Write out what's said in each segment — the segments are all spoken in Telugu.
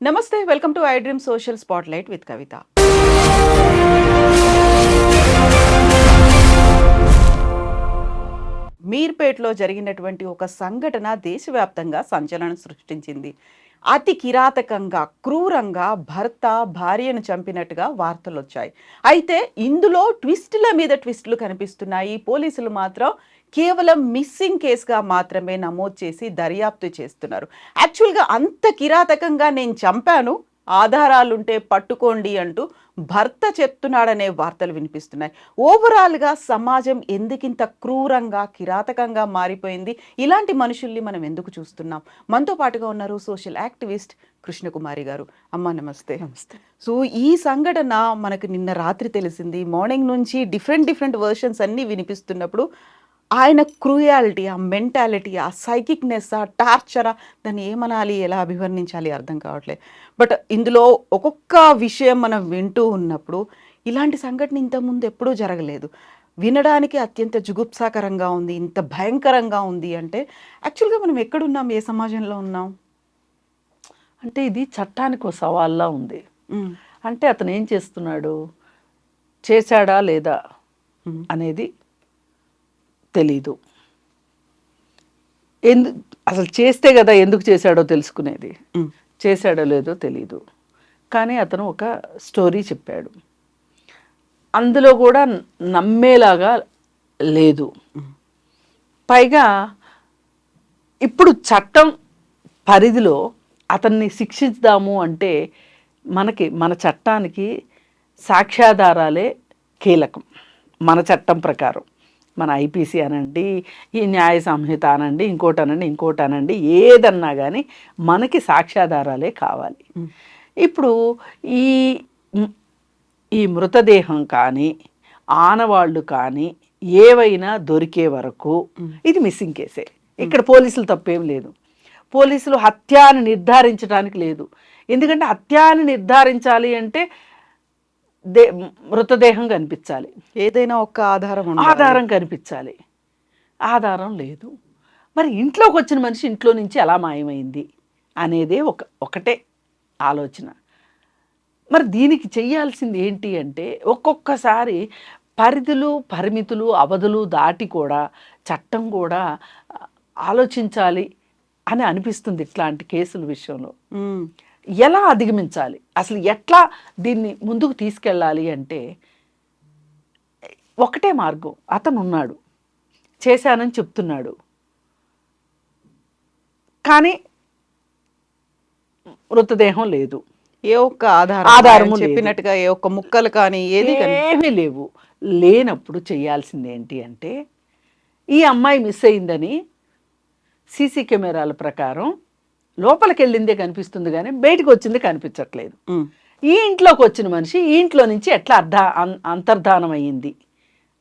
నమస్తే, welcome to I dream social spotlight with Kavitha. మీర్పేట్లో జరిగినటువంటి ఒక సంఘటన దేశవ్యాప్తంగా సంచలనం సృష్టించింది. అతి కిరాతకంగా, క్రూరంగా భర్త భార్యను చంపినట్టుగా వార్తలొచ్చాయి. అయితే ఇందులో ట్విస్టుల మీద ట్విస్టులు కనిపిస్తున్నాయి. పోలీసులు మాత్రం కేవలం మిస్సింగ్ కేస్‌గా మాత్రమే నమోదు చేసి దర్యాప్తు చేస్తున్నారు. యాక్చువల్‌గా అంత కిరాతకంగా నేను చంపాను, ఆధారాలుంటే పట్టుకోండి అంటూ భర్త చెప్తున్నాడనే వార్తలు వినిపిస్తున్నాయి. ఓవరాల్‌గా సమాజం ఎందుకింత క్రూరంగా, కిరాతకంగా మారిపోయింది? ఇలాంటి మనుషుల్ని మనం ఎందుకు చూస్తున్నాం? మనతో పాటుగా ఉన్నారు సోషల్ యాక్టివిస్ట్ కృష్ణకుమారి గారు. అమ్మ నమస్తే. నమస్తే. సో ఈ సంఘటన మనకు నిన్న రాత్రి తెలిసింది. మార్నింగ్ నుంచి డిఫరెంట్ వెర్షన్స్ అన్నీ వినిపిస్తున్నప్పుడు ఆయన క్రూయాలిటీ, ఆ మెంటాలిటీ, ఆ సైకిక్‌నెస్, ఆ టార్చరా, దాన్ని ఏమనాలి, ఎలా అభివర్ణించాలి అర్థం కావట్లేదు. బట్ ఇందులో ఒక్కొక్క విషయం మనం వింటూ ఉన్నప్పుడు ఇలాంటి సంఘటన ఇంతకుముందు ఎప్పుడూ జరగలేదు. వినడానికి అత్యంత జుగుప్సాకరంగా ఉంది. ఇంత భయంకరంగా ఉంది అంటే యాక్చువల్‌గా మనం ఎక్కడున్నాం? ఏ సమాజంలో ఉన్నాం? అంటే ఇది చట్టానికి ఒక సవాల్లా ఉంది. హ్మ్. అంటే అతను ఏం చేస్తున్నాడు, చేశాడా లేదా హ్మ్. అనేది తెలీదు. అసలు చేస్తే కదా ఎందుకు చేశాడో తెలుసుకునేది. హ్మ్. చేశాడో లేదో తెలీదు. కానీ అతను ఒక స్టోరీ చెప్పాడు. అందులో కూడా నమ్మేలాగా లేదు. పైగా ఇప్పుడు చట్టం పరిధిలో అతన్ని శిక్షిద్దాము అంటే మన చట్టానికి సాక్ష్యాధారాలే కీలకం. మన చట్టం ప్రకారం మన ఐపీసీ అనండి, ఈ న్యాయ సంహిత అనండి, ఇంకోటి అనండి, ఏదన్నా కానీ మనకి సాక్ష్యాధారాలే కావాలి. ఇప్పుడు ఈ ఈ మృతదేహం కానీ ఆనవాళ్ళు కానీ ఏవైనా దొరికే వరకు ఇది మిస్సింగ్ కేసే. ఇక్కడ పోలీసులు తప్పేం లేదు. పోలీసులు హత్యాన్ని నిర్ధారించడానికి లేదు. ఎందుకంటే హత్యాన్ని నిర్ధారించాలి అంటే మృతదేహం కనిపించాలి, ఏదైనా ఒక ఆధారం కనిపించాలి. ఆధారం లేదు. మరి ఇంట్లోకి వచ్చిన మనిషి ఇంట్లో నుంచి ఎలా మాయమైంది అనేదే ఒకటే ఆలోచన. మరి దీనికి చెయ్యాల్సింది ఏంటి అంటే ఒక్కొక్కసారి పరిమితులు అవధులు దాటి కూడా చట్టం కూడా ఆలోచించాలి అని అనిపిస్తుంది. ఇట్లాంటి కేసుల విషయంలో ఎలా అధిగమించాలి, అసలు ఎట్లా దీన్ని ముందుకు తీసుకెళ్ళాలి అంటే ఒకటే మార్గం. అతను ఉన్నాడు, చేశానని చెప్తున్నాడు, కానీ మృతదేహం లేదు, ఏ ఒక్క ఆధారము చెప్పినట్టుగా ఏ ఒక్క ముక్కలు కానీ ఏమీ లేవు. లేనప్పుడు చేయాల్సింది ఏంటి అంటే ఈ అమ్మాయి మిస్ అయిందని సీసీ కెమెరాల ప్రకారం లోపలికి వెళ్ళిందే కనిపిస్తుంది కానీ బయటకు వచ్చింది కనిపించట్లేదు. ఈ ఇంట్లోకి వచ్చిన మనిషి ఈ ఇంట్లో నుంచి ఎట్లా అంతర్ధానం అయ్యింది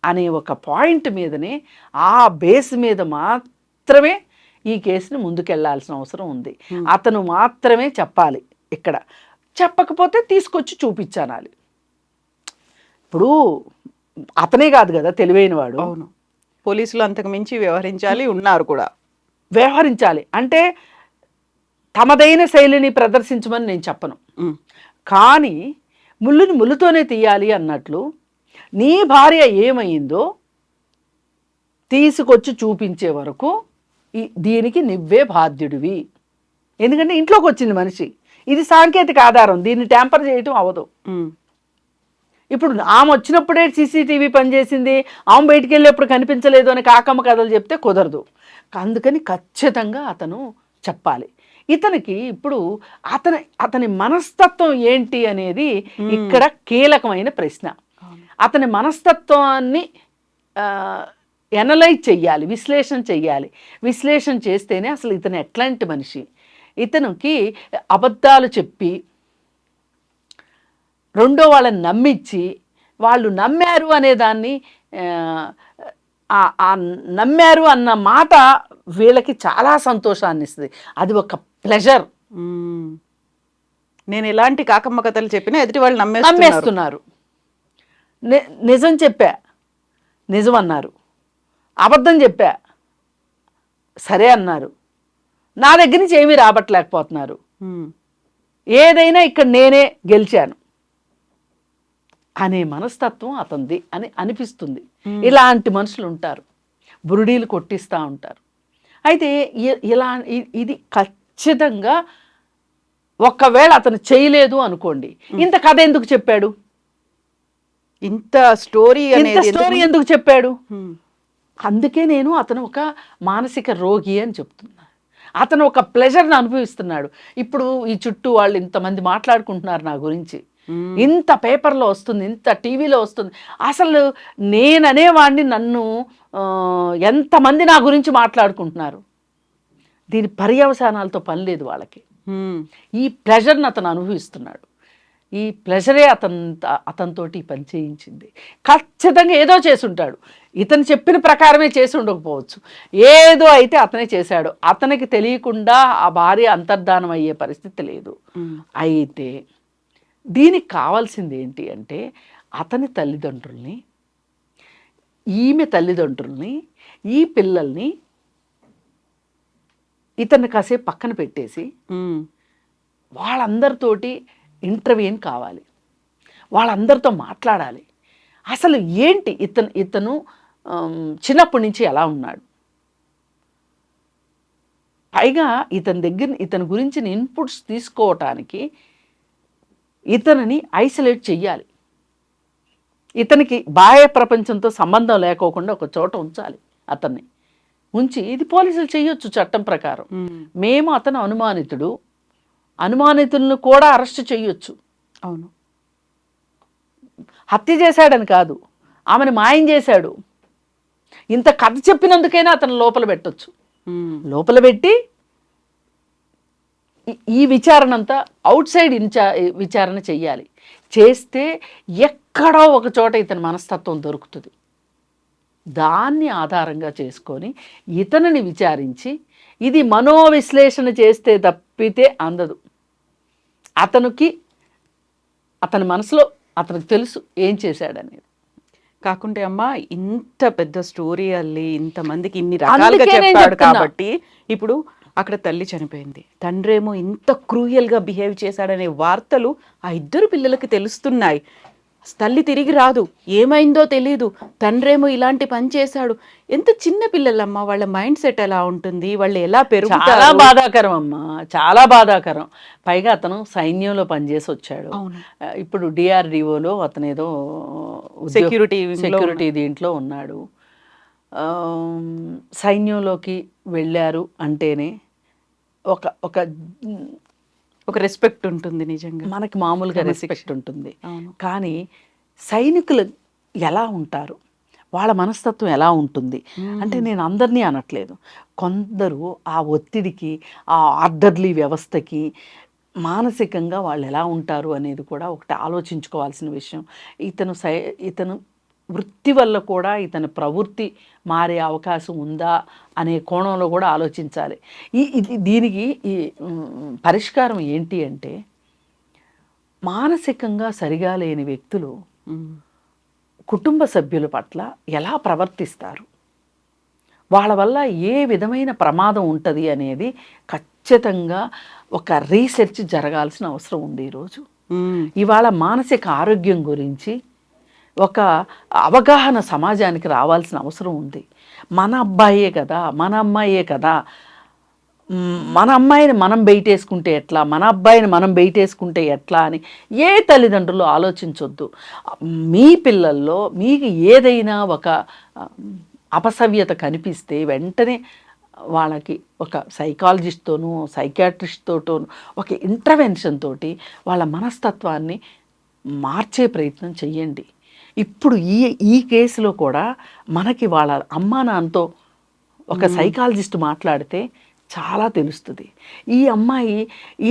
అనే ఒక పాయింట్ మీదనే, ఆ బేస్ మీద మాత్రమే ఈ కేసుని ముందుకెళ్లాల్సిన అవసరం ఉంది. అతను మాత్రమే చెప్పాలి. ఇక్కడ చెప్పకపోతే తీసుకొచ్చి చూపించాలి. ఇప్పుడు అతనే కాదు కదా తెలివైన వాడు. అవును, పోలీసులు అంతకు మించి వ్యవహరించాలి, ఉన్నారు కూడా. వ్యవహరించాలి అంటే తమదైన శైలిని ప్రదర్శించమని నేను చెప్పను, కానీ ముళ్ళుని ముళ్ళుతోనే తీయాలి అన్నట్లు నీ భార్య ఏమైందో తీసుకొచ్చి చూపించే వరకు దీనికి నువ్వే బాధ్యుడివి. ఎందుకంటే ఇంట్లోకి వచ్చింది మనిషి, ఇది సాంకేతిక ఆధారం, దీన్ని ట్యాంపర్ చేయటం అవ్వదు. ఇప్పుడు ఆమె వచ్చినప్పుడే సీసీటీవీ పనిచేసింది, ఆమె బయటికి వెళ్ళేప్పుడు కనిపించలేదు అని కాకమ్మ కథలు చెప్తే కుదరదు. అందుకని ఖచ్చితంగా అతను చెప్పాలి. ఇతనికి ఇప్పుడు అతని మనస్తత్వం ఏంటి అనేది ఇక్కడ కీలకమైన ప్రశ్న. అతని మనస్తత్వాన్ని ఎనలైజ్ చెయ్యాలి, విశ్లేషణ చెయ్యాలి. విశ్లేషణ చేస్తేనే అసలు ఇతను ఎట్లాంటి మనిషి. ఇతనికి అబద్ధాలు చెప్పి రెండో వాళ్ళని నమ్మించి వాళ్ళు నమ్మారు అనేదాన్ని, నమ్మారు అన్న మాట వీళ్ళకి చాలా సంతోషాన్ని ఇస్తుంది. అది ఒక ప్లెజర్. నేను ఎలాంటి కాకమ్మ కథలు చెప్పినా ఎదుటి వాళ్ళు నమ్మేస్తున్నారు. నిజం చెప్పా, నిజం అన్నారు. అబద్ధం చెప్పా, సరే అన్నారు. నా దగ్గర నుంచి ఏమీ రాబట్టలేకపోతున్నారు. ఏదైనా ఇక్కడ నేనే గెలిచాను అనే మనస్తత్వం అతనిది అని అనిపిస్తుంది. ఇలాంటి మనుషులు ఉంటారు, బురుడీలు కొట్టిస్తూ ఉంటారు. అయితే ఇలా ఇది ఖచ్చితంగా ఒక్కవేళ అతను చేయలేదు అనుకోండి, ఇంత కథ ఎందుకు చెప్పాడు, ఇంత స్టోరీ ఎందుకు చెప్పాడు? అందుకే నేను అతను ఒక మానసిక రోగి అని చెప్తున్నా. అతను ఒక ప్లెజర్ని అనుభవిస్తున్నాడు. ఇప్పుడు ఈ చుట్టూ వాళ్ళు ఇంతమంది మాట్లాడుకుంటున్నారు నా గురించి, ఇంత పేపర్లో వస్తుంది, ఇంత టీవీలో వస్తుంది, అసలు నేననేవాడిని నన్ను ఎంతమంది నా గురించి మాట్లాడుకుంటున్నారు. దీని పర్యవసానాలతో పని లేదు వాళ్ళకి. ఈ ప్లెజర్ని అతను అనుభవిస్తున్నాడు. ఈ ప్లెజరే అతనితోటి పని చేయించింది. ఖచ్చితంగా ఏదో చేసి ఉంటాడు, ఇతను చెప్పిన ప్రకారమే చేసి ఉండకపోవచ్చు, ఏదో అయితే అతనే చేశాడు. అతనికి తెలియకుండా ఆ భార్య అంతర్ధానం అయ్యే పరిస్థితి లేదు. అయితే దీనికి కావాల్సింది ఏంటి అంటే అతని తల్లిదండ్రుల్ని, ఈమె తల్లిదండ్రుల్ని, ఈ పిల్లల్ని ఇతన్ని కాసేపు పక్కన పెట్టేసి వాళ్ళందరితోటి ఇంటర్వ్యూన్ కావాలి, వాళ్ళందరితో మాట్లాడాలి. అసలు ఏంటి ఇతను చిన్నప్పటి నుంచి ఎలా ఉన్నాడు, పైగా ఇతని గురించిన ఇన్పుట్స్ తీసుకోవటానికి ఇతనిని ఐసోలేట్ చెయ్యాలి. ఇతనికి బాహ్య ప్రపంచంతో సంబంధం లేకోకుండా ఒక చోట ఉంచాలి. అతన్ని ఉంచి, ఇది పోలీసులు చేయొచ్చు చట్టం ప్రకారం. మేము అతను అనుమానితులను కూడా అరెస్ట్ చేయొచ్చు. అవును, హత్య చేశాడని కాదు, ఆమెను మాయం చేశాడు, ఇంత కథ చెప్పినందుకైనా అతను లోపల పెట్టొచ్చు. లోపల పెట్టి ఈ విచారణ అంతా అవుట్ సైడ్ విచారణ చెయ్యాలి. చేస్తే ఎక్కడో ఒక చోట ఇతని మనస్తత్వం దొరుకుతుంది. దాన్ని ఆధారంగా చేసుకొని ఇతనిని విచారించి, ఇది మనోవిశ్లేషణ చేస్తే తప్పితే అందదు. అతని మనసులో అతనికి తెలుసు ఏం చేశాడనేది. కాకుంటే అమ్మా, ఇంత పెద్ద స్టోరీ అల్లి ఇంతమందికి ఇన్ని రకాలుగా చెప్పాడు కాబట్టి ఇప్పుడు అక్కడ తల్లి చనిపోయింది, తండ్రేమో ఇంత క్రూయల్గా బిహేవ్ చేశాడనే వార్తలు ఆ ఇద్దరు పిల్లలకి తెలుస్తున్నాయి. తల్లి తిరిగి రాదు, ఏమైందో తెలియదు, తండ్రేమో ఇలాంటి పని చేశాడు. ఎంత చిన్న పిల్లలమ్మా, వాళ్ళ మైండ్ సెట్ ఎలా ఉంటుంది, వాళ్ళు ఎలా పెరుగుతారు. చాలా బాధాకరం అమ్మా, చాలా బాధాకరం. పైగా అతను సైన్యంలో పనిచేసి వచ్చాడు. ఇప్పుడు DRDOలో అతను ఏదో సెక్యూరిటీ దీంట్లో ఉన్నాడు. సైన్యంలోకి వెళ్ళారు అంటేనే ఒక రెస్పెక్ట్ ఉంటుంది. నిజంగా మనకి మామూలుగా రెస్పెక్ట్ ఉంటుంది, కానీ సైనికులు ఎలా ఉంటారు, వాళ్ళ మనస్తత్వం ఎలా ఉంటుంది అంటే, నేను అందరినీ అనట్లేదు, కొందరు ఆ ఒత్తిడికి, ఆ ఆర్డర్లీ వ్యవస్థకి మానసికంగా వాళ్ళు ఎలా ఉంటారు అనేది కూడా ఒకటి ఆలోచించుకోవాల్సిన విషయం. ఇతను వృత్తి వల్ల కూడా ఇతని ప్రవృత్తి మారే అవకాశం ఉందా అనే కోణంలో కూడా ఆలోచించాలి. దీనికి ఈ పరిష్కారం ఏంటి అంటే, మానసికంగా సరిగా లేని వ్యక్తులు కుటుంబ సభ్యుల పట్ల ఎలా ప్రవర్తిస్తారు, వాళ్ళ వల్ల ఏ విధమైన ప్రమాదం ఉంటుంది అనేది ఖచ్చితంగా ఒక రీసెర్చ్ జరగాల్సిన అవసరం ఉంది. ఈరోజు ఇవాళ మానసిక ఆరోగ్యం గురించి ఒక అవగాహన సమాజానికి రావాల్సిన అవసరం ఉంది. మన అబ్బాయే కదా, మన అమ్మాయే కదా, మన అమ్మాయిని మనం బయటేసుకుంటే ఎట్లా, మన అబ్బాయిని మనం బయటేసుకుంటే ఎట్లా అని ఏ తల్లిదండ్రులు ఆలోచించొద్దు. మీ పిల్లల్లో మీకు ఏదైనా ఒక అపసవ్యత కనిపిస్తే వెంటనే వాళ్ళకి ఒక సైకాలజిస్ట్తోనూ సైకాట్రిస్ట్తోనూ ఒక ఇంటర్వెన్షన్ తోటి వాళ్ళ మనస్తత్వాన్ని మార్చే ప్రయత్నం చెయ్యండి. ఇప్పుడు ఈ కేసులో కూడా మనకి వాళ్ళ అమ్మా నాన్నతో ఒక సైకాలజిస్ట్ మాట్లాడితే చాలా తెలుస్తుంది. ఈ అమ్మాయి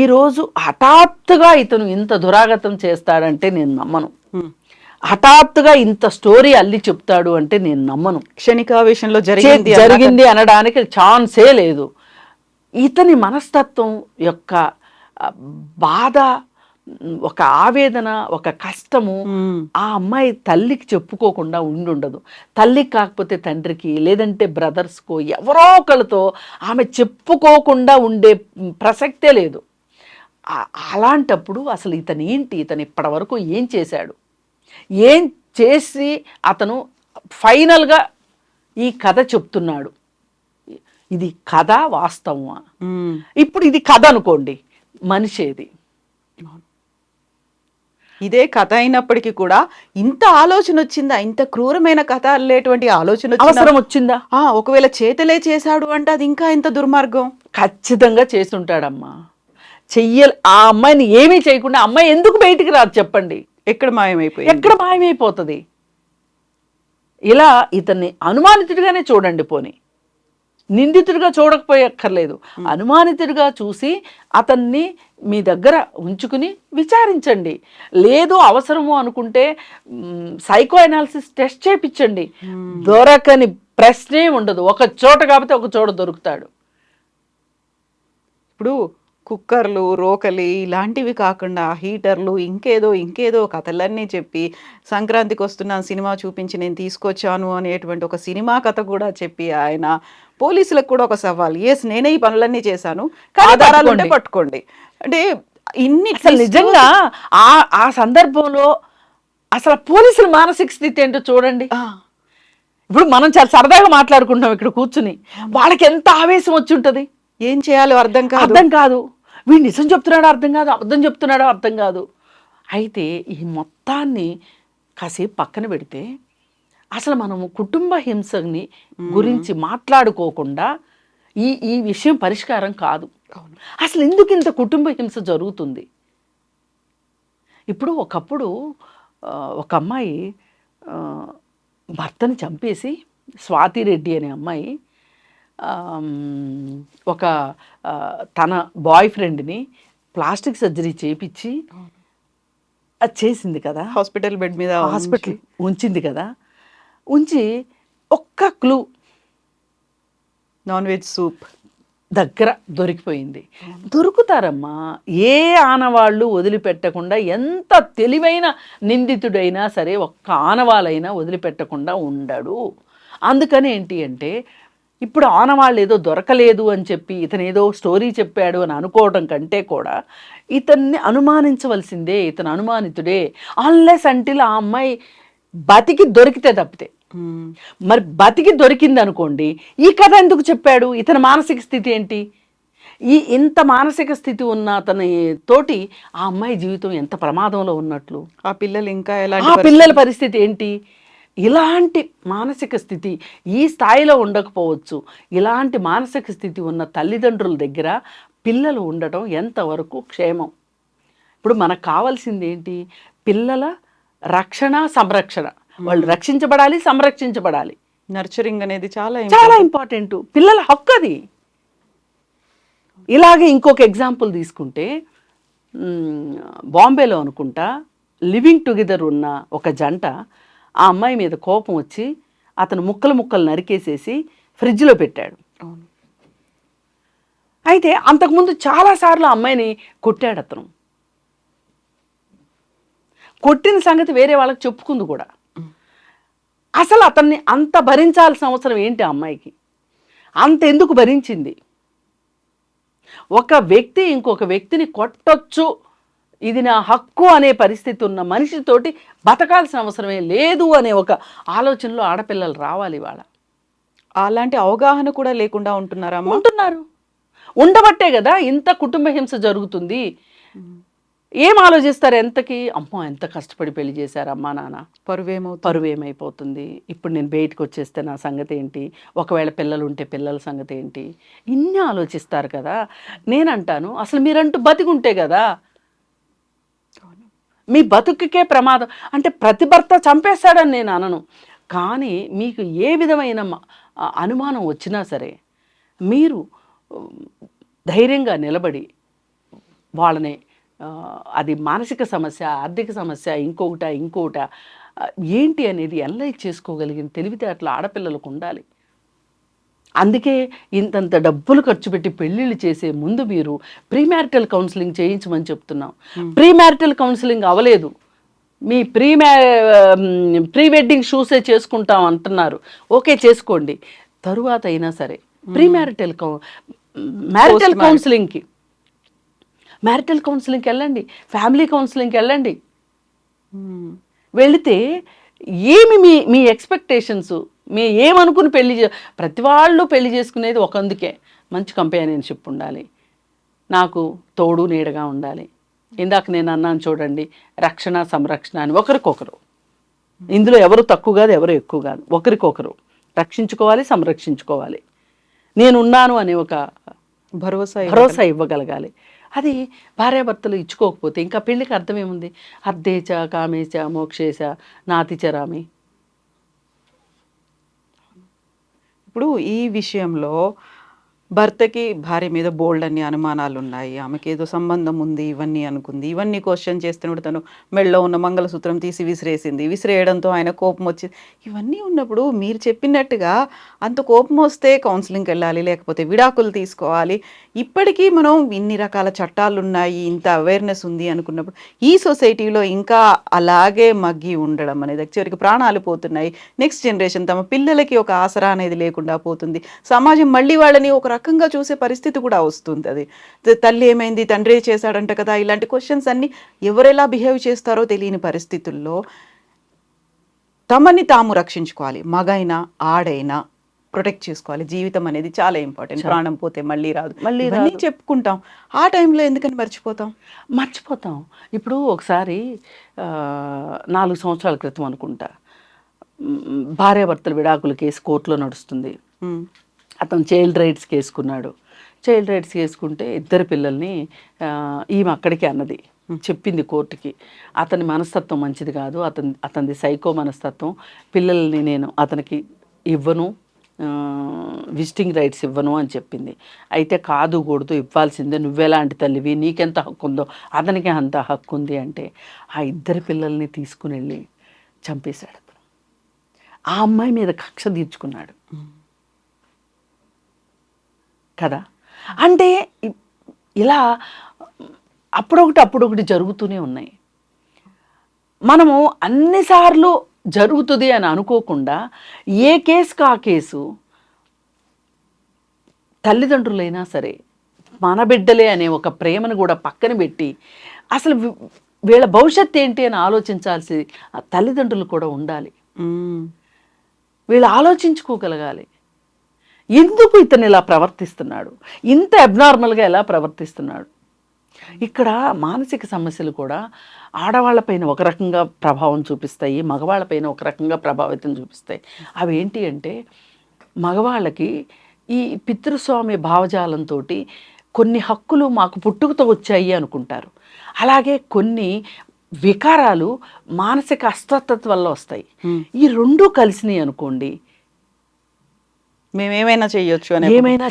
ఈరోజు హఠాత్తుగా ఇతను ఇంత దురాగతం చేస్తాడంటే నేను నమ్మను. హఠాత్తుగా ఇంత స్టోరీ అల్లి చెప్తాడు అంటే నేను నమ్మను. క్షణికావేశంలో జరిగింది అనడానికి ఛాన్సే లేదు. ఇతని మనస్తత్వం యొక్క బాధ, ఒక ఆవేదన, ఒక కష్టము ఆ అమ్మాయి తల్లికి చెప్పుకోకుండా ఉండదు. తల్లికి కాకపోతే తండ్రికి, లేదంటే బ్రదర్స్కో, ఎవరో ఒకరితో ఆమె చెప్పుకోకుండా ఉండే ప్రసక్తే లేదు. అలాంటప్పుడు అసలు ఇతను ఏంటి, ఇతను ఇప్పటి వరకు ఏం చేశాడు, ఏం చేసి అతను ఫైనల్గా ఈ కథ చెప్తున్నాడు, ఇది కథ వాస్తవమా? ఇప్పుడు ఇది కథ అనుకోండి, మనిషేది. ఇదే కథ అయినప్పటికీ కూడా ఇంత ఆలోచన వచ్చిందా, ఇంత క్రూరమైన కథ అల్లేటువంటి ఆలోచన అవసరం వచ్చిందా? ఒకవేళ చేతలే చేశాడు అంటే అది ఇంకా ఎంత దుర్మార్గం. ఖచ్చితంగా చేస్తుంటాడమ్మా. ఆ అమ్మాయిని ఏమీ చేయకుండా అమ్మాయి ఎందుకు బయటికి రాదు చెప్పండి? ఎక్కడ మాయమైపోయింది? ఎక్కడ మాయమైపోతుంది? ఇలా ఇతన్ని అనుమానితుడిగానే చూడండి, పోనీ నిందితుడిగా చూడకపోయక్కర్లేదు, అనుమానితుడిగా చూసి అతన్ని మీ దగ్గర ఉంచుకుని విచారించండి. లేదు అవసరము అనుకుంటే సైకో అనాలిసిస్ టెస్ట్ చేయించండి. దొరకని ప్రశ్నే ఉండదు, ఒక చోట కాకపోతే ఒక చోట దొరుకుతాడు. ఇప్పుడు కుక్కర్లు, రోకలి ఇలాంటివి కాకుండా హీటర్లు, ఇంకేదో కథలన్నీ చెప్పి సంక్రాంతికి వస్తున్న సినిమా చూపించి నేను తీసుకొచ్చాను అనేటువంటి ఒక సినిమా కథ కూడా చెప్పి ఆయన పోలీసులకు కూడా ఒక సవాల్, నేనే ఈ పనులన్నీ చేశాను, ఆధారాలు ఉంటే పట్టుకోండి అంటే ఇన్ని. అసలు నిజంగా ఆ సందర్భంలో అసలు పోలీసుల మానసిక స్థితి ఏంటో చూడండి. ఇప్పుడు మనం చాలా సరదాగా మాట్లాడుకుంటున్నాం ఇక్కడ కూర్చుని, వాళ్ళకి ఎంత ఆవేశం వచ్చి ఉంటుంది, ఏం చేయాలో అర్థం కాదు. వీడు నిజం చెప్తున్నాడో అర్థం కాదు, అబద్ధం చెప్తున్నాడో అర్థం కాదు. అయితే ఈ మొత్తాన్ని కాసేపు పక్కన పెడితే అసలు మనము కుటుంబ హింసని గురించి మాట్లాడుకోకుండా ఈ విషయం పరిష్కారం కాదు. అసలు ఎందుకు ఇంత కుటుంబ హింస జరుగుతుంది? ఇప్పుడు ఒకప్పుడు ఒక అమ్మాయి భర్తని చంపేసి, స్వాతిరెడ్డి అనే అమ్మాయి ఒక తన బాయ్ ఫ్రెండ్ని ప్లాస్టిక్ సర్జరీ చేయించి అది చేసింది కదా, హాస్పిటల్ బెడ్ మీద హాస్పిటల్ ఉంచింది కదా. ఉంచి ఒక్క క్లూ, నాన్ వెజ్ సూప్ దగ్గర దొరికిపోయింది. దొరుకుతారమ్మా, ఏ ఆనవాళ్ళు వదిలిపెట్టకుండా, ఎంత తెలివైన నిందితుడైనా సరే ఒక్క ఆనవాళ్ళైనా వదిలిపెట్టకుండా ఉండడు. అందుకని ఏంటి అంటే, ఇప్పుడు ఆనవాళ్ళు ఏదో దొరకలేదు అని చెప్పి ఇతను ఏదో స్టోరీ చెప్పాడు అని అనుకోవడం కంటే కూడా ఇతన్ని అనుమానించవలసిందే, ఇతను అనుమానితుడే, అన్లెస్ అంటిల్ ఆ అమ్మాయి బతికి దొరికితే తప్పితే. మరి బతికి దొరికింది అనుకోండి, ఈ కథ ఎందుకు చెప్పాడు? ఇతని మానసిక స్థితి ఏంటి? ఇంత మానసిక స్థితి ఉన్న అతని తోటి ఆ అమ్మాయి జీవితం ఎంత ప్రమాదంలో ఉన్నట్లు, ఆ పిల్లలు ఇంకా ఆ పిల్లల పరిస్థితి ఏంటి? ఇలాంటి మానసిక స్థితి ఈ స్థాయిలో ఉండకపోవచ్చు. ఇలాంటి మానసిక స్థితి ఉన్న తల్లిదండ్రుల దగ్గర పిల్లలు ఉండటం ఎంతవరకు క్షేమం? ఇప్పుడు మనకు కావాల్సింది ఏంటి? పిల్లల రక్షణ, సంరక్షణ. వాళ్ళు రక్షించబడాలి, సంరక్షించబడాలి. నర్చరింగ్ అనేది చాలా ఇంపార్టెంట్, పిల్లల హక్కు అది. ఇలాగే ఇంకొక ఎగ్జాంపుల్ తీసుకుంటే, బాంబేలో అనుకుంటా లివింగ్ టుగెదర్ ఉన్న ఒక జంట, ఆ అమ్మాయి మీద కోపం వచ్చి అతను ముక్కలు నరికేసేసి ఫ్రిడ్జ్లో పెట్టాడు. అయితే అంతకుముందు చాలాసార్లు అమ్మాయిని కొట్టాడు అతను. కొట్టిన సంగతి వేరే వాళ్ళకి చెప్పుకుంది కూడా. అసలు అతన్ని అంత భరించాల్సిన అవసరం ఏంటి ఆ అమ్మాయికి? అంత ఎందుకు భరించింది? ఒక వ్యక్తి ఇంకొక వ్యక్తిని కొట్టొచ్చు, ఇది నా హక్కు అనే పరిస్థితి ఉన్న మనిషితోటి బతకాల్సిన అవసరమే లేదు అనే ఒక ఆలోచనలో ఆడపిల్లలు రావాలి. వాళ్ళ అలాంటి అవగాహన కూడా లేకుండా ఉంటున్నారు. ఉండబట్టే కదా ఇంత కుటుంబ హింస జరుగుతుంది. ఏం ఆలోచిస్తారు? ఎంతకి అమ్మో ఎంత కష్టపడి పెళ్లి చేశారు అమ్మా నాన్న, పరువేమైపోతుంది, ఇప్పుడు నేను బయటకు వచ్చేస్తే నా సంగతి ఏంటి, ఒకవేళ పిల్లలు ఉంటే పిల్లల సంగతి ఏంటి, ఇన్ని ఆలోచిస్తారు కదా. నేనంటాను, అసలు మీరంటూ బతికుంటే కదా, మీ బతుకుకే ప్రమాదం అంటే ప్రతి భర్త చంపేస్తాడని నేను అనను, కానీ మీకు ఏ విధమైన అనుమానం వచ్చినా సరే మీరు ధైర్యంగా నిలబడి వాళ్ళని, అది మానసిక సమస్య, ఆర్థిక సమస్య, ఇంకొకట ఏంటి అనేది అనలైజ్ చేసుకోగలిగిన తెలివితేటలు ఆడపిల్లలకు ఉండాలి. అందుకే ఇంతంత డబ్బులు ఖర్చు పెట్టి పెళ్ళిళ్ళు చేసే ముందు మీరు ప్రీమ్యారిటల్ కౌన్సిలింగ్ చేయించమని చెప్తున్నాం. ప్రీమ్యారిటల్ కౌన్సిలింగ్ అవ్వలేదు, మీ ప్రీ వెడ్డింగ్ షూసే చేసుకుంటాం అంటున్నారు, ఓకే చేసుకోండి, తరువాత అయినా సరే మ్యారిటల్ కౌన్సిలింగ్కి మ్యారిటల్ కౌన్సిలింగ్కి వెళ్ళండి, ఫ్యామిలీ కౌన్సిలింగ్కి వెళ్ళండి. ఉమ్. వెళితే ఏమి మీ మీ ఎక్స్పెక్టేషన్స్, మీ ఏమనుకుని ప్రతి వాళ్ళు పెళ్లి చేసుకునేది ఒకందుకే, మంచి కంపానియన్షిప్ ఉండాలి, నాకు తోడు నీడగా ఉండాలి. ఇందాక నేను అన్నాను చూడండి, రక్షణ సంరక్షణ అని ఒకరికొకరు. ఇందులో ఎవరు తక్కువ కాదు, ఎవరు ఎక్కువ కాదు, ఒకరికొకరు రక్షించుకోవాలి, సంరక్షించుకోవాలి. నేనున్నాను అనే ఒక భరోసా ఇవ్వగలగాలి. అది భార్యాభర్తలు ఇచ్చుకోకపోతే ఇంకా పెళ్ళికి అర్థమేముంది? అర్ధేచ కామేచ మోక్షేచ నాతిచరామి. ఇప్పుడు ఈ విషయంలో భర్తకి భార్య మీద బోల్డ్ అన్ని అనుమానాలు ఉన్నాయి, ఆమెకి ఏదో సంబంధం ఉంది ఇవన్నీ అనుకుంది, ఇవన్నీ క్వశ్చన్ చేస్తున్నప్పుడు తను మెడలో ఉన్న మంగళసూత్రం తీసి విసిరేయడంతో ఆయన కోపం వచ్చింది. ఇవన్నీ ఉన్నప్పుడు మీరు చెప్పినట్టుగా అంత కోపం వస్తే కౌన్సిలింగ్కి వెళ్ళాలి, లేకపోతే విడాకులు తీసుకోవాలి. ఇప్పటికీ మనం ఇన్ని రకాల చట్టాలు ఉన్నాయి, ఇంత అవేర్నెస్ ఉంది అనుకున్నప్పుడు ఈ సొసైటీలో ఇంకా అలాగే మగ్గి ఉండడం అనేది చివరికి ప్రాణాలు పోతున్నాయి. నెక్స్ట్ జనరేషన్ తమ పిల్లలకి ఒక ఆసరా అనేది లేకుండా పోతుంది. సమాజం మళ్ళీ వాళ్ళని ఒక రకంగా చూసే పరిస్థితి కూడా వస్తుంది. అది తల్లి ఏమైంది, తండ్రి చేశాడంట కదా, ఇలాంటి క్వశ్చన్స్ అన్ని ఎవరెలా బిహేవ్ చేస్తారో తెలియని పరిస్థితుల్లో తమని తాము రక్షించుకోవాలి. మగైనా ఆడైనా ప్రొటెక్ట్ చేసుకోవాలి. జీవితం అనేది చాలా ఇంపార్టెంట్. ప్రాణం పోతే మళ్ళీ రాదు. మళ్ళీ చెప్పుకుంటాం, ఆ టైంలో ఎందుకని మర్చిపోతాం. ఇప్పుడు ఒకసారి 4 సంవత్సరాల క్రితం అనుకుంటా, భార్యాభర్తల విడాకుల కేసు కోర్టులో నడుస్తుంది. అతను చైల్డ్ రైట్స్ కేసుకున్నాడు. చైల్డ్ రైట్స్ కేసుకుంటే 2 పిల్లల్ని ఈమె అక్కడికి అన్నది, చెప్పింది కోర్టుకి, అతని మనస్తత్వం మంచిది కాదు, అతనిది సైకో మనస్తత్వం, పిల్లల్ని నేను అతనికి ఇవ్వను, విజిటింగ్ రైట్స్ ఇవ్వను అని చెప్పింది. అయితే కాదు కూడదు, ఇవ్వాల్సిందే, నువ్వెలాంటి తల్లివి, నీకెంత హక్కు ఉందో అతనికి అంత హక్కు ఉంది అంటే ఆ 2 పిల్లల్ని తీసుకుని వెళ్ళి చంపేశాడు. ఆ అమ్మాయి మీద కక్ష తీర్చుకున్నాడు కదా. అంటే ఇలా అప్పుడొకటి జరుగుతూనే ఉన్నాయి. మనము అన్నిసార్లు జరుగుతుంది అని అనుకోకుండా ఏ కేసుకు ఆ కేసు, తల్లిదండ్రులైనా సరే మన బిడ్డలే అనే ఒక ప్రేమను కూడా పక్కన పెట్టి అసలు వీళ్ళ భవిష్యత్తు ఏంటి అని ఆలోచించాల్సి తల్లిదండ్రులు కూడా ఉండాలి. వీళ్ళు ఆలోచించుకోగలగాలి, ఎందుకు ఇతను ఇలా ప్రవర్తిస్తున్నాడు, ఇంత అబ్నార్మల్గా ఎలా ప్రవర్తిస్తున్నాడు. ఇక్కడ మానసిక సమస్యలు కూడా ఆడవాళ్ళపైన ఒక రకంగా ప్రభావం చూపిస్తాయి, మగవాళ్ళపైన ఒక రకంగా ప్రభావితం చూపిస్తాయి. అవి ఏంటి అంటే, మగవాళ్ళకి ఈ పితృస్వామ్య భావజాలంతో కొన్ని హక్కులు మాకు పుట్టుకతో వచ్చాయి అనుకుంటారు. అలాగే కొన్ని వికారాలు మానసిక అస్వస్థత వల్ల వస్తాయి. ఈ 2 కలిసినాయి అనుకోండి, మేమేమైనా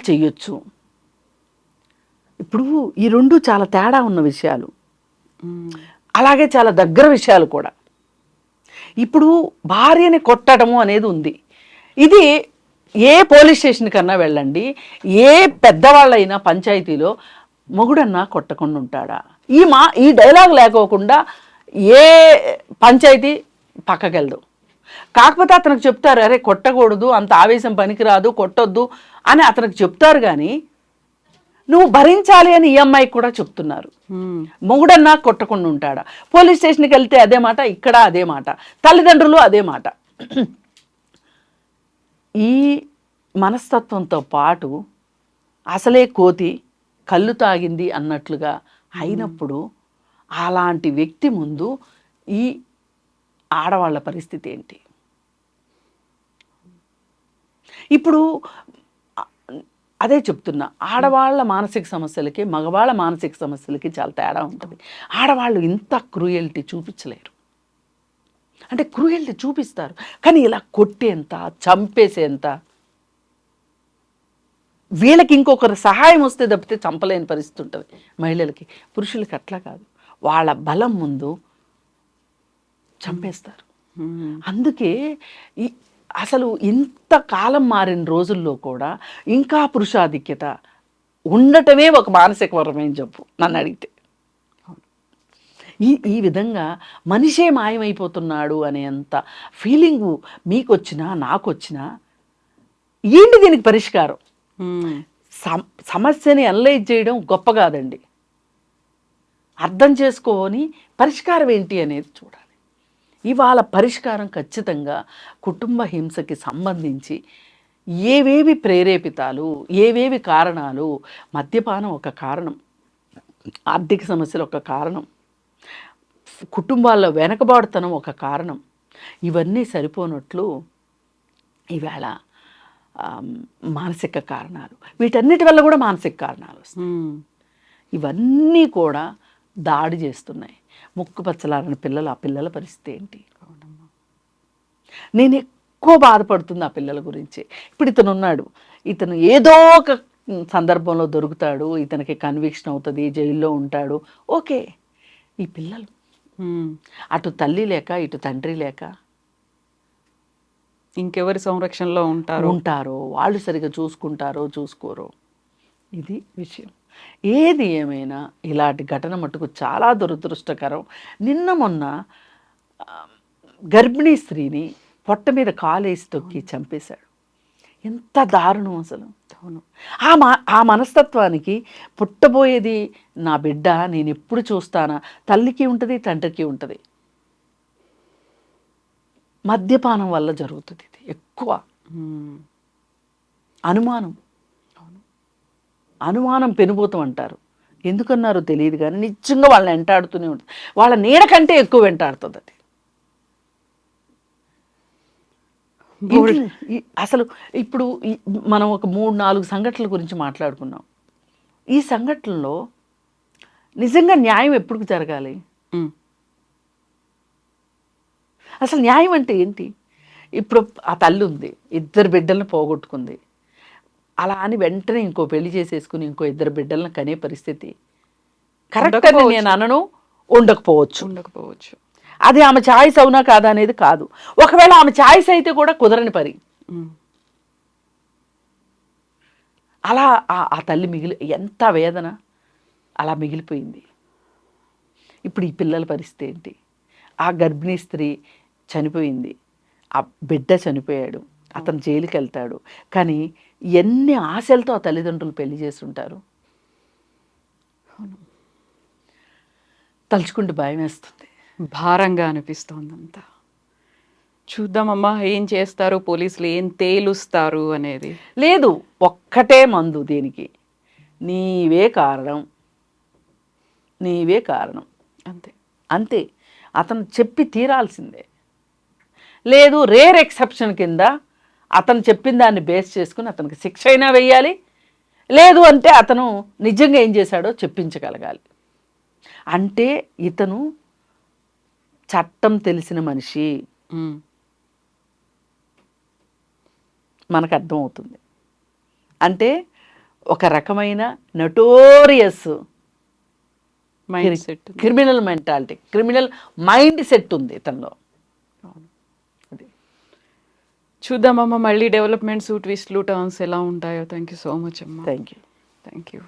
చెయ్యొచ్చు. ఇప్పుడు ఈ 2 చాలా తేడా ఉన్న విషయాలు, అలాగే చాలా దగ్గర విషయాలు కూడా. ఇప్పుడు భార్యని కొట్టడము అనేది ఉంది. ఇది ఏ పోలీస్ స్టేషన్ కన్నా వెళ్ళండి, ఏ పెద్దవాళ్ళైనా పంచాయతీలో మొగుడన్నా కొట్టకుండా ఉంటాడా? ఈ డైలాగ్ లేకోకుండా ఏ పంచాయతీ పక్కకెళ్దాం. కాకపోతే అతనికి చెప్తారు, అరే కొట్టకూడదు, అంత ఆవేశం పనికిరాదు, కొట్టొద్దు అని అతనికి చెప్తారు. కానీ నువ్వు భరించాలి అని ఈ అమ్మాయికి కూడా చెప్తున్నారు. మొగుడన్నా కొట్టకుండా ఉంటాడా? పోలీస్ స్టేషన్కి వెళ్తే అదే మాట, ఇక్కడ అదే మాట, తల్లిదండ్రులు అదే మాట. ఈ మనస్తత్వంతో పాటు అసలే కోతి కళ్ళు తాగింది అన్నట్లుగా అయినప్పుడు అలాంటి వ్యక్తి ముందు ఈ ఆడవాళ్ళ పరిస్థితి ఏంటి? ఇప్పుడు అదే చెప్తున్నా, ఆడవాళ్ళ మానసిక సమస్యలకి మగవాళ్ళ మానసిక సమస్యలకి చాలా తేడా ఉంటుంది. ఆడవాళ్ళు ఇంత క్రూయల్టీ చూపించలేరు. అంటే క్రూయల్టీ చూపిస్తారు, కానీ ఇలా కొట్టేంత, చంపేసేంత, వీళ్ళకి ఇంకొకరు సహాయం వస్తే తప్పితే చంపలేని పరిస్థితి ఉంటుంది మహిళలకి. పురుషులకి అట్లా కాదు, వాళ్ళ బలం ముందు చంపేస్తారు. అందుకే అసలు ఇంత కాలం మారిన రోజుల్లో కూడా ఇంకా పురుషాధిక్యత ఉండటమే ఒక మానసిక వరమైన జబ్బు నన్ను అడిగితే. ఈ విధంగా మనిషే మాయమైపోతున్నాడు అనేంత ఫీలింగు మీకు వచ్చినా నాకు వచ్చినా ఏంటి దీనికి పరిష్కారం? సమస్యని అనలైజ్ చేయడం గొప్ప కాదండి, అర్థం చేసుకొని పరిష్కారం ఏంటి అనేది చూడాలి. ఇవాళ పరిష్కారం ఖచ్చితంగా కుటుంబ హింసకి సంబంధించి ఏవేవి ప్రేరేపితాలు, ఏవేవి కారణాలు, మద్యపానం ఒక కారణం, ఆర్థిక సమస్యలు ఒక కారణం, కుటుంబాల్లో వెనకబాటుతనం ఒక కారణం, ఇవన్నీ సరిపోనట్లు ఈవేళ మానసిక కారణాలు, వీటన్నిటి వల్ల కూడా మానసిక కారణాలు వస్తాయి. ఇవన్నీ కూడా దాడి చేస్తున్నాయి. ముక్కు పచ్చలారని పిల్లలు, ఆ పిల్లల పరిస్థితి ఏంటి? నేను ఎక్కువ బాధపడుతుంది ఆ పిల్లల గురించి. ఇప్పుడు ఇతను ఉన్నాడు, ఇతను ఏదో ఒక సందర్భంలో దొరుకుతాడు, ఇతనికి కన్విక్షన్ అవుతుంది, జైల్లో ఉంటాడు, ఓకే. ఈ పిల్లలు అటు తల్లి లేక ఇటు తండ్రి లేక ఇంకెవరి సంరక్షణలో ఉంటారో, వాళ్ళు సరిగా చూసుకోరో, ఇది విషయం. ఏది ఏమైనా ఇలాంటి ఘటన మటుకు చాలా దురదృష్టకరం. నిన్న మొన్న గర్భిణీ స్త్రీని పొట్ట మీద కాలేసి తొక్కి చంపేశాడు. ఎంత దారుణం అసలు. అవును. ఆ మనస్తత్వానికి పుట్టబోయేది నా బిడ్డ, నేను ఎప్పుడు చూస్తానా, తల్లికి ఉంటుంది, తండ్రికి ఉంటుంది. మద్యపానం వల్ల జరుగుతుంది ఇది ఎక్కువ. అనుమానం పెనుభూతం అంటారు. ఎందుకన్నారో తెలియదు కానీ నిజంగా వాళ్ళని వెంటాడుతూనే ఉంటుంది. వాళ్ళ నీడ కంటే ఎక్కువ వెంటాడుతుంది అది. అసలు ఇప్పుడు మనం ఒక 3-4 సంఘటనల గురించి మాట్లాడుకున్నాం. ఈ సంఘటనలో నిజంగా న్యాయం ఎప్పుడు జరగాలి? అసలు న్యాయం అంటే ఏంటి? ఇప్పుడు ఆ తల్లి ఉంది, 2 బిడ్డలను పోగొట్టుకుంది. అలా అని వెంటనే ఇంకో పెళ్లి చేసేసుకుని ఇంకో 2 బిడ్డలను కనే పరిస్థితి కరెక్ట్ అని నేను అనను. ఉండకపోవచ్చు. అది ఆమె ఛాయిస్ అవునా కాదా అనేది కాదు. ఒకవేళ ఆమె ఛాయిస్ అయితే కూడా కుదరని పని. అలా ఆ తల్లి ఎంత వేదన అలా మిగిలిపోయింది. ఇప్పుడు ఈ పిల్లల పరిస్థితి ఏంటి? ఆ గర్భిణీ స్త్రీ చనిపోయింది, ఆ బిడ్డ చనిపోయాడు, అతను జైలుకి వెళ్తాడు. కానీ ఎన్ని ఆశలతో ఆ తల్లిదండ్రులు పెళ్లి చేస్తుంటారు. తలుచుకుంటూ భయం వేస్తుంది, భారంగా అనిపిస్తోంది అంతా. చూద్దామమ్మా ఏం చేస్తారు పోలీసులు, ఏం తేలుస్తారు అనేది. లేదు, ఒక్కటే మందు దీనికి, నీవే కారణం అంతే. అతను చెప్పి తీరాల్సిందే. లేదు, రేర్ ఎక్సెప్షన్ కింద అతను చెప్పిన దాన్ని బేస్ చేసుకుని అతనికి శిక్ష అయినా వేయాలి. లేదు అంటే అతను నిజంగా ఏం చేశాడో చెప్పించగలగాలి. అంటే ఇతను చట్టం తెలిసిన మనిషి, మనకు అర్థమవుతుంది. అంటే ఒక రకమైన notorious criminal mentality, criminal mind set ఉంది ఇతనిలో. చూద్దామమ్మా మళ్ళీ డెవలప్మెంట్స్, ట్విస్ట్లు, టర్న్స్ ఎలా ఉంటాయో. థ్యాంక్ యూ సో మచ్ అమ్మా. Thank you.